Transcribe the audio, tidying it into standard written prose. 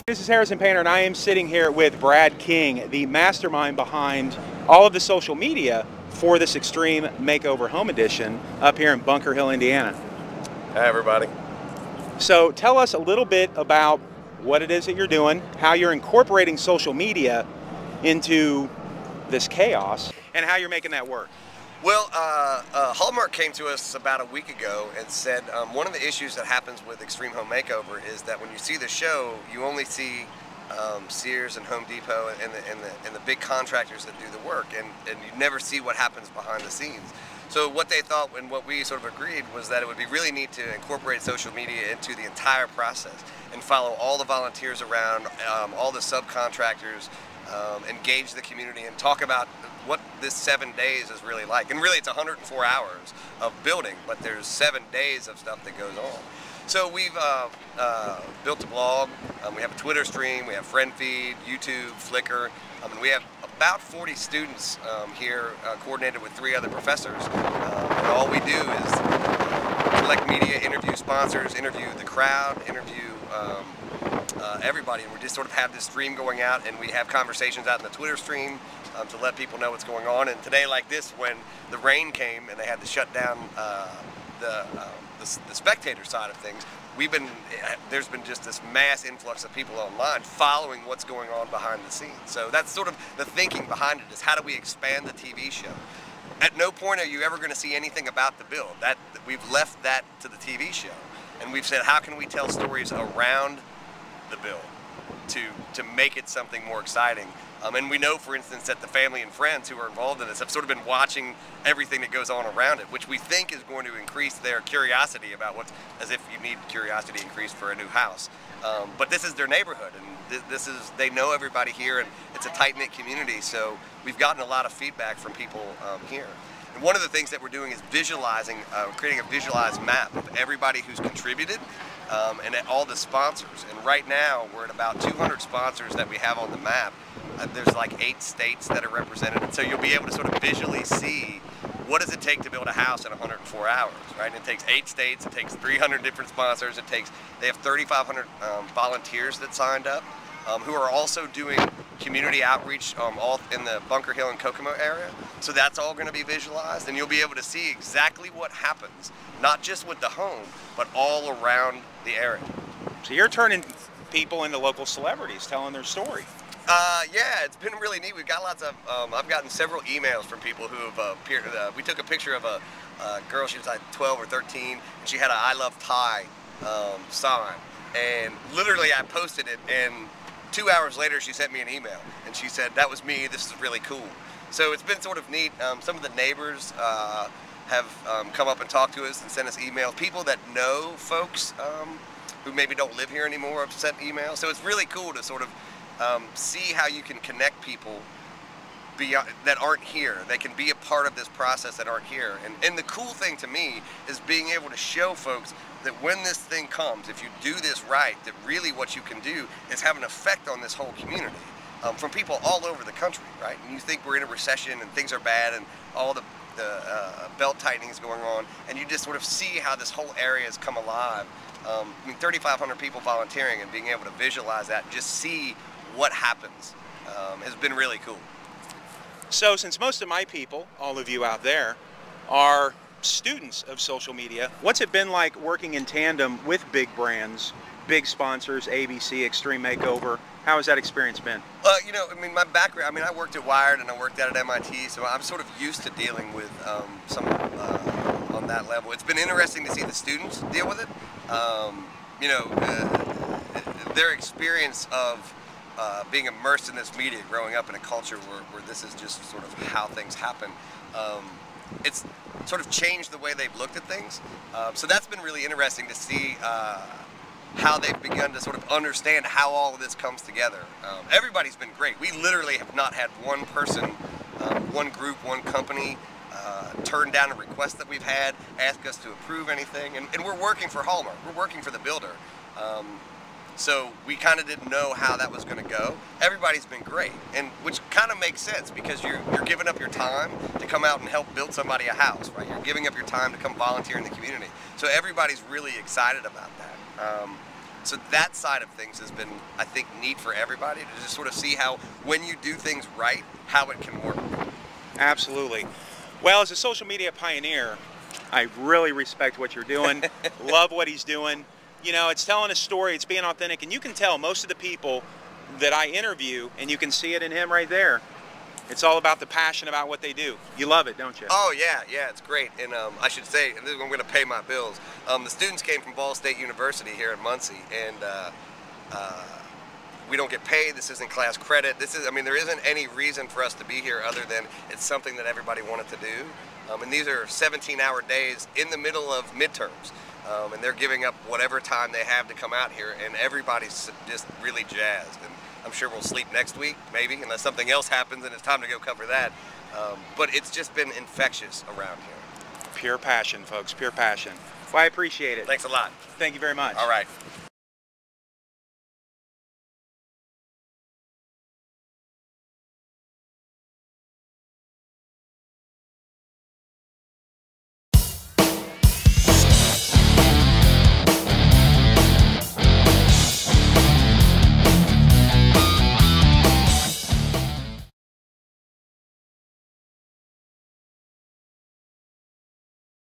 This is Harrison Painter, and I am sitting here with Brad King, the mastermind behind all of the social media for this Extreme Makeover Home Edition up here in Bunker Hill, Indiana. Hi, everybody. So tell us a little bit about what it is that you're doing, how you're incorporating social media into this chaos, and how you're making that work. Well, Hallmark came to us about a week ago and said one of the issues that happens with Extreme Home Makeover is that when you see the show, you only see Sears and Home Depot and the big contractors that do the work, and you never see what happens behind the scenes. So what they thought, and what we sort of agreed, was that it would be really neat to incorporate social media into the entire process and follow all the volunteers around, all the subcontractors, engage the community and talk about what this 7 days is really like. And really it's 104 hours of building, but there's 7 days of stuff that goes on. So we've built a blog, we have a Twitter stream, we have friend feed, YouTube, Flickr, and we have about 40 students here coordinated with 3 other professors. And all we do is collect media, interview sponsors, interview the crowd, interview everybody, and we just sort of have this stream going out, and we have conversations out in the Twitter stream to let people know what's going on. And today, like this, when the rain came and they had to shut down the spectator side of things, there's been just this mass influx of people online following what's going on behind the scenes. So that's sort of the thinking behind it, is how do we expand the TV show? At no point are you ever going to see anything about the build. We've left that to the TV show, and we've said, how can we tell stories around the build to make it something more exciting? And we know, for instance, that the family and friends who are involved in this have sort of been watching everything that goes on around it, which we think is going to increase their curiosity about what's, as if you need curiosity increased for a new house. But this is their neighborhood, and they know everybody here, and it's a tight-knit community, so we've gotten a lot of feedback from people here. And one of the things that we're doing is visualizing, creating a visualized map of everybody who's contributed and all the sponsors. And right now, we're at about 200 sponsors that we have on the map. There's like 8 states that are represented, and so you'll be able to sort of visually see what does it take to build a house in 104 hours, right? And it takes 8 states, it takes 300 different sponsors, they have 3,500 volunteers that signed up, who are also doing community outreach all in the Bunker Hill and Kokomo area. So that's all going to be visualized, and you'll be able to see exactly what happens, not just with the home, but all around the area. So you're turning people into local celebrities, telling their story. Yeah, it's been really neat. We've got lots of, I've gotten several emails from people who have appeared. We took a picture of a girl, she was like 12 or 13, and she had a I Love Thai sign. And literally I posted it, and 2 hours later she sent me an email, and she said, that was me, this is really cool. So it's been sort of neat. Some of the neighbors have come up and talked to us and sent us emails. People that know folks who maybe don't live here anymore have sent emails. So it's really cool to sort of see how you can connect people that aren't here. They can be a part of this process that aren't here. And the cool thing to me is being able to show folks that when this thing comes, if you do this right, that really what you can do is have an effect on this whole community. From people all over the country, right? And you think we're in a recession and things are bad and all the belt tightening is going on, and you just sort of see how this whole area has come alive. I mean, 3,500 people volunteering and being able to visualize that and just see what happens has been really cool. So since most of my people, all of you out there, are students of social media, what's it been like working in tandem with big brands, big sponsors, ABC, Extreme Makeover? How has that experience been? You know, I mean, my background, I mean, I worked at Wired and I worked out at MIT, so I'm sort of used to dealing with some on that level. It's been interesting to see the students deal with it. You know, their experience of being immersed in this media, growing up in a culture where this is just sort of how things happen. It's sort of changed the way they've looked at things. So that's been really interesting to see how they've begun to sort of understand how all of this comes together. Everybody's been great. We literally have not had one person, one group, one company turn down a request that we've had, ask us to approve anything, and we're working for Hallmark. We're working for the builder. So we kind of didn't know how that was going to go. Everybody's been great, and which kind of makes sense because you're giving up your time to come out and help build somebody a house, right? You're giving up your time to come volunteer in the community. So everybody's really excited about that. So that side of things has been, I think, neat for everybody to just sort of see how, when you do things right, how it can work. Absolutely. Well, as a social media pioneer, I really respect what you're doing. Love what he's doing. You know, it's telling a story, it's being authentic, and you can tell most of the people that I interview, and you can see it in him right there, it's all about the passion about what they do. You love it, don't you? Oh yeah, it's great. And I should say, and this is when I'm going to pay my bills. The students came from Ball State University here in Muncie, and we don't get paid. This isn't class credit. This is, I mean, there isn't any reason for us to be here other than it's something that everybody wanted to do. And these are 17-hour days in the middle of midterms. And they're giving up whatever time they have to come out here, and everybody's just really jazzed. And I'm sure we'll sleep next week, maybe, unless something else happens and it's time to go cover that. But it's just been infectious around here. Pure passion, folks, pure passion. Well, I appreciate it. Thanks a lot. Thank you very much. All right.